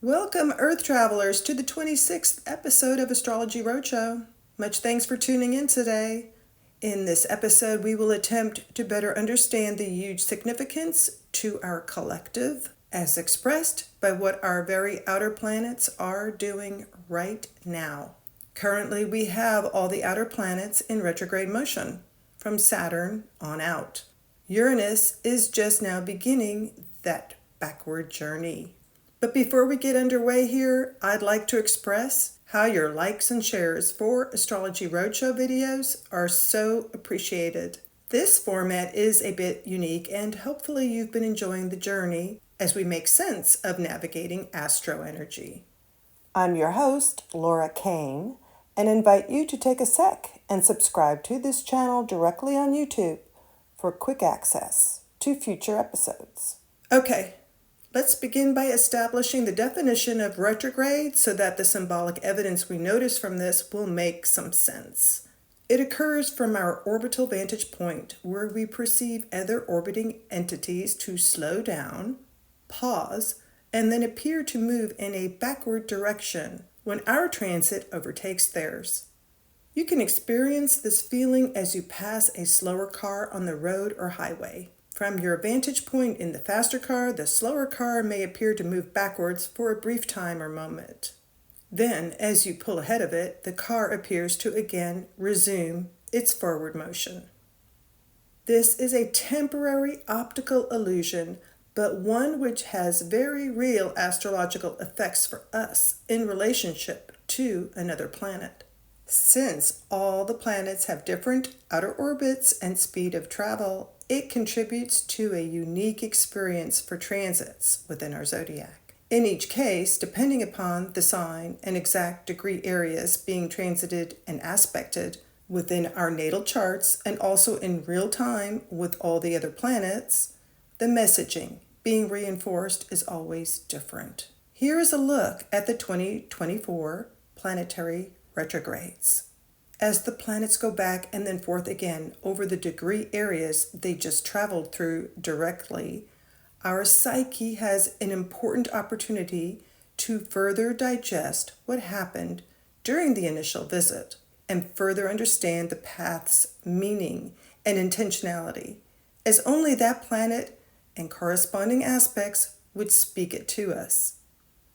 Welcome, Earth travelers, to the 26th episode of Astrology Roadshow. Much thanks for tuning in today. In this episode, we will attempt to better understand the huge significance to our collective as expressed by what our very outer planets are doing right now. Currently, we have all the outer planets in retrograde motion, from Saturn on out. Uranus is just now beginning that backward journey. But before we get underway here, I'd like to express how your likes and shares for Astrology Roadshow videos are so appreciated. This format is a bit unique, and hopefully you've been enjoying the journey as we make sense of navigating astro energy. I'm your host, Laura Kane, and invite you to take a sec and subscribe to this channel directly on YouTube for quick access to future episodes. Okay. Let's begin by establishing the definition of retrograde so that the symbolic evidence we notice from this will make some sense. It occurs from our orbital vantage point where we perceive other orbiting entities to slow down, pause, and then appear to move in a backward direction when our transit overtakes theirs. You can experience this feeling as you pass a slower car on the road or highway. From your vantage point in the faster car, the slower car may appear to move backwards for a brief time or moment. Then, as you pull ahead of it, the car appears to again resume its forward motion. This is a temporary optical illusion, but one which has very real astrological effects for us in relationship to another planet. Since all the planets have different outer orbits and speed of travel, it contributes to a unique experience for transits within our zodiac. In each case, depending upon the sign and exact degree areas being transited and aspected within our natal charts and also in real time with all the other planets, the messaging being reinforced is always different. Here is a look at the 2024 planetary retrogrades. As the planets go back and then forth again over the degree areas they just traveled through directly, our psyche has an important opportunity to further digest what happened during the initial visit and further understand the path's meaning and intentionality, as only that planet and corresponding aspects would speak it to us.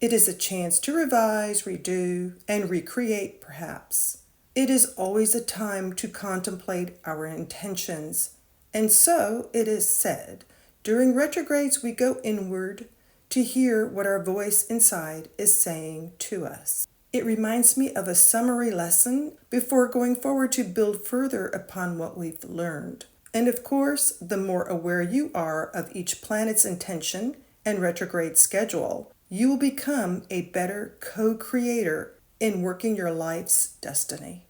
It is a chance to revise, redo, and recreate, perhaps. It is always a time to contemplate our intentions, and so it is said, during retrogrades we go inward to hear what our voice inside is saying to us. It reminds me of a summary lesson before going forward to build further upon what we've learned. And of course, the more aware you are of each planet's intention and retrograde schedule, you will become a better co-creator in working your life's destiny.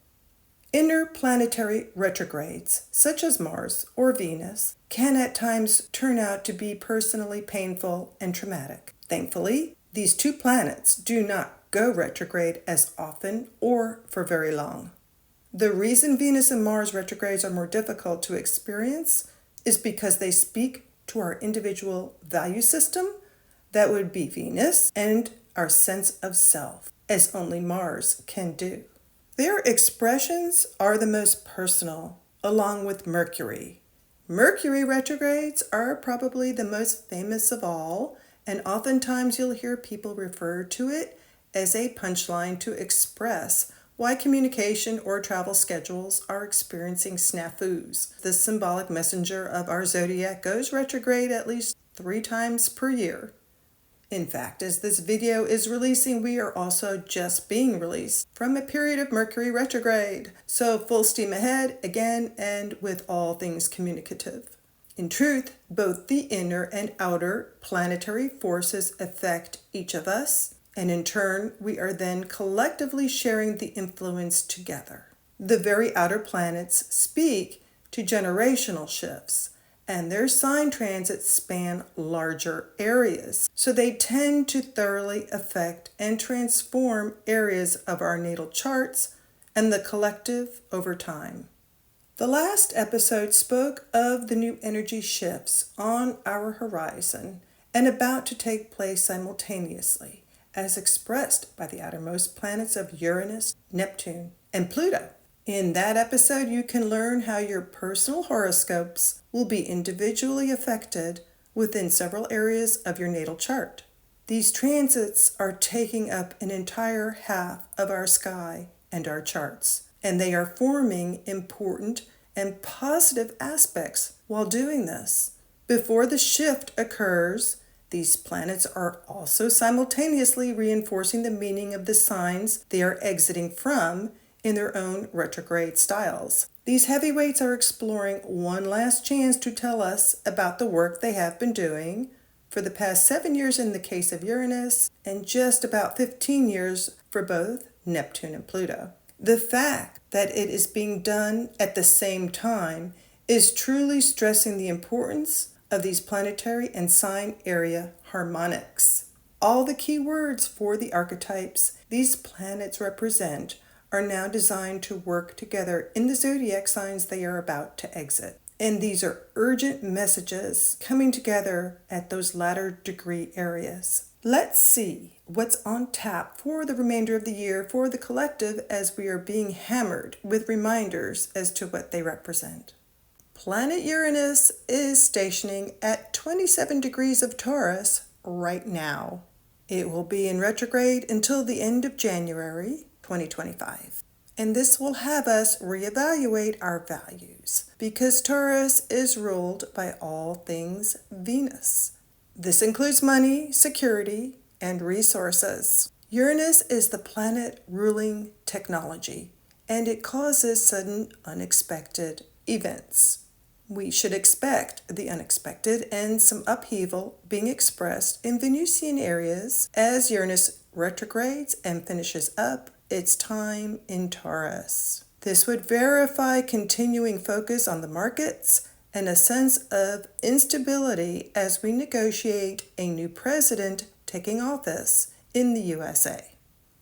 Interplanetary retrogrades, such as Mars or Venus, can at times turn out to be personally painful and traumatic. Thankfully, these two planets do not go retrograde as often or for very long. The reason Venus and Mars retrogrades are more difficult to experience is because they speak to our individual value system, that would be Venus, and our sense of self, as only Mars can do. Their expressions are the most personal, along with Mercury. Mercury retrogrades are probably the most famous of all, and oftentimes you'll hear people refer to it as a punchline to express why communication or travel schedules are experiencing snafus. The symbolic messenger of our zodiac goes retrograde at least 3 times per year. In fact, as this video is releasing, we are also just being released from a period of Mercury retrograde. So full steam ahead again and with all things communicative. In truth, both the inner and outer planetary forces affect each of us, and in turn, we are then collectively sharing the influence together. The very outer planets speak to generational shifts, and their sign transits span larger areas, so they tend to thoroughly affect and transform areas of our natal charts and the collective over time. The last episode spoke of the new energy shifts on our horizon and about to take place simultaneously, as expressed by the outermost planets of Uranus, Neptune, and Pluto. In that episode, you can learn how your personal horoscopes will be individually affected within several areas of your natal chart. These transits are taking up an entire half of our sky and our charts, and they are forming important and positive aspects while doing this. Before the shift occurs, these planets are also simultaneously reinforcing the meaning of the signs they are exiting from in their own retrograde styles. These heavyweights are exploring one last chance to tell us about the work they have been doing for the past 7 years in the case of Uranus, and just about 15 years for both Neptune and Pluto. The fact that it is being done at the same time is truly stressing the importance of these planetary and sign area harmonics. All the key words for the archetypes these planets represent are now designed to work together in the zodiac signs they are about to exit. And these are urgent messages coming together at those latter degree areas. Let's see what's on tap for the remainder of the year for the collective as we are being hammered with reminders as to what they represent. Planet Uranus is stationing at 27 degrees of Taurus right now. It will be in retrograde until the end of January 2025. And this will have us reevaluate our values because Taurus is ruled by all things Venus. This includes money, security, and resources. Uranus is the planet ruling technology, and it causes sudden, unexpected events. We should expect the unexpected and some upheaval being expressed in Venusian areas as Uranus retrogrades and finishes up its time in Taurus. This would verify continuing focus on the markets and a sense of instability as we negotiate a new president taking office in the USA.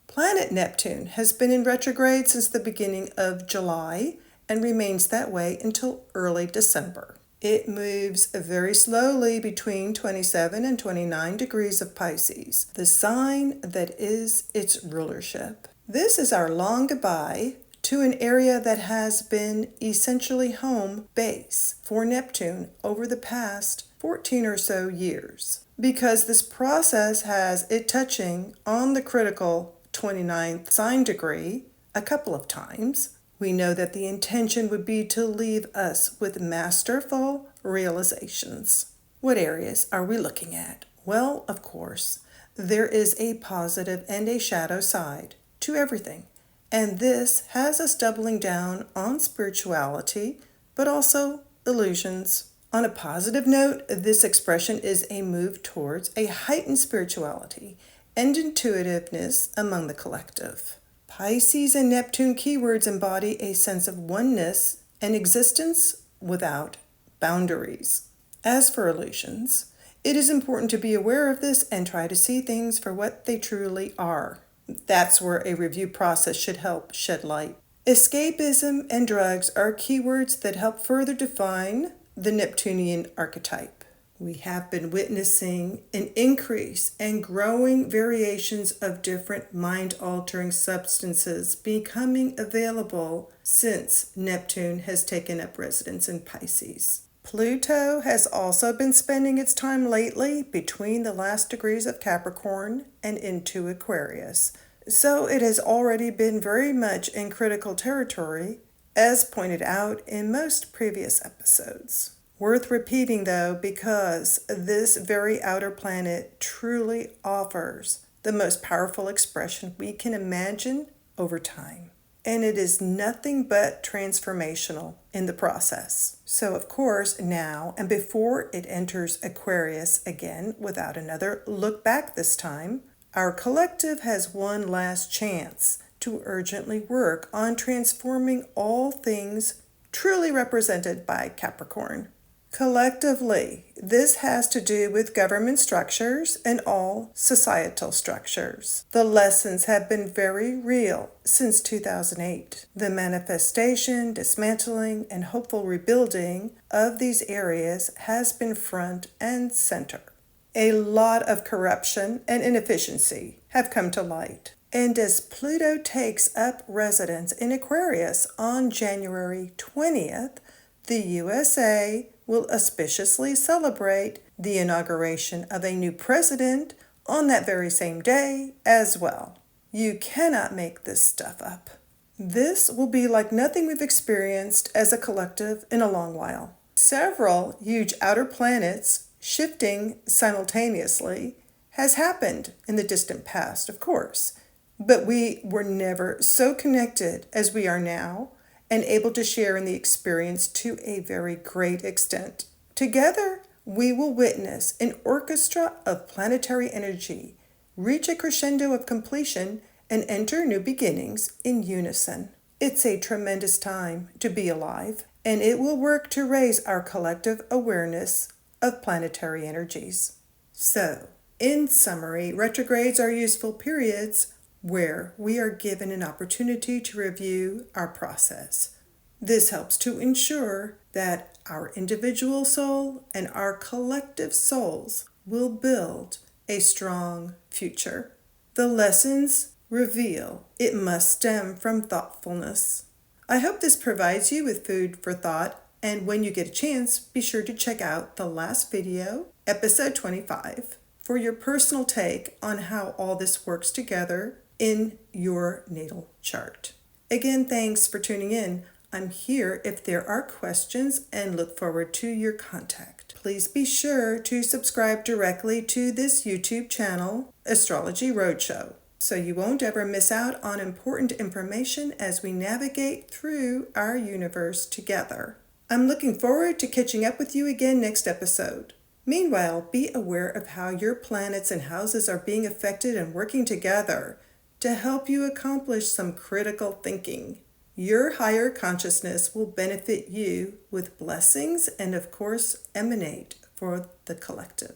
Planet Neptune has been in retrograde since the beginning of July and remains that way until early December. It moves very slowly between 27 and 29 degrees of Pisces, the sign that is its rulership. This is our long goodbye to an area that has been essentially home base for Neptune over the past 14 or so years. Because this process has it touching on the critical 29th sign degree a couple of times, we know that the intention would be to leave us with masterful realizations. What areas are we looking at? Well, of course, there is a positive and a shadow side to everything. And this has us doubling down on spirituality, but also illusions. On a positive note, this expression is a move towards a heightened spirituality and intuitiveness among the collective. Pisces and Neptune keywords embody a sense of oneness and existence without boundaries. As for illusions, it is important to be aware of this and try to see things for what they truly are. That's where a review process should help shed light. Escapism and drugs are keywords that help further define the Neptunian archetype. We have been witnessing an increase and growing variations of different mind-altering substances becoming available since Neptune has taken up residence in Pisces. Pluto has also been spending its time lately between the last degrees of Capricorn and into Aquarius, so it has already been very much in critical territory, as pointed out in most previous episodes. Worth repeating though, because this very outer planet truly offers the most powerful expression we can imagine over time. And it is nothing but transformational in the process. So of course now, and before it enters Aquarius again without another look back this time, our collective has one last chance to urgently work on transforming all things truly represented by Capricorn. Collectively, this has to do with government structures and all societal structures. The lessons have been very real since 2008. The manifestation, dismantling, and hopeful rebuilding of these areas has been front and center. a lot of corruption and inefficiency have come to light. And as Pluto takes up residence in Aquarius on January 20th, the USA will auspiciously celebrate the inauguration of a new president on that very same day as well. You cannot make this stuff up. This will be like nothing we've experienced as a collective in a long while. Several huge outer planets shifting simultaneously has happened in the distant past, of course, but we were never so connected as we are now and able to share in the experience to a very great extent. Together, we will witness an orchestra of planetary energy reach a crescendo of completion and enter new beginnings in unison. It's a tremendous time to be alive, and it will work to raise our collective awareness of planetary energies. So, in summary, retrogrades are useful periods where we are given an opportunity to review our process. This helps to ensure that our individual soul and our collective souls will build a strong future. The lessons reveal it must stem from thoughtfulness. I hope this provides you with food for thought, and when you get a chance, be sure to check out the last video, episode 25, for your personal take on how all this works together in your natal chart. Again, thanks for tuning in. I'm here if there are questions and look forward to your contact. Please be sure to subscribe directly to this YouTube channel, Astrology Roadshow, so you won't ever miss out on important information as we navigate through our universe together. I'm looking forward to catching up with you again next episode. Meanwhile, be aware of how your planets and houses are being affected and working together to help you accomplish some critical thinking. Your higher consciousness will benefit you with blessings and, of course, emanate for the collective.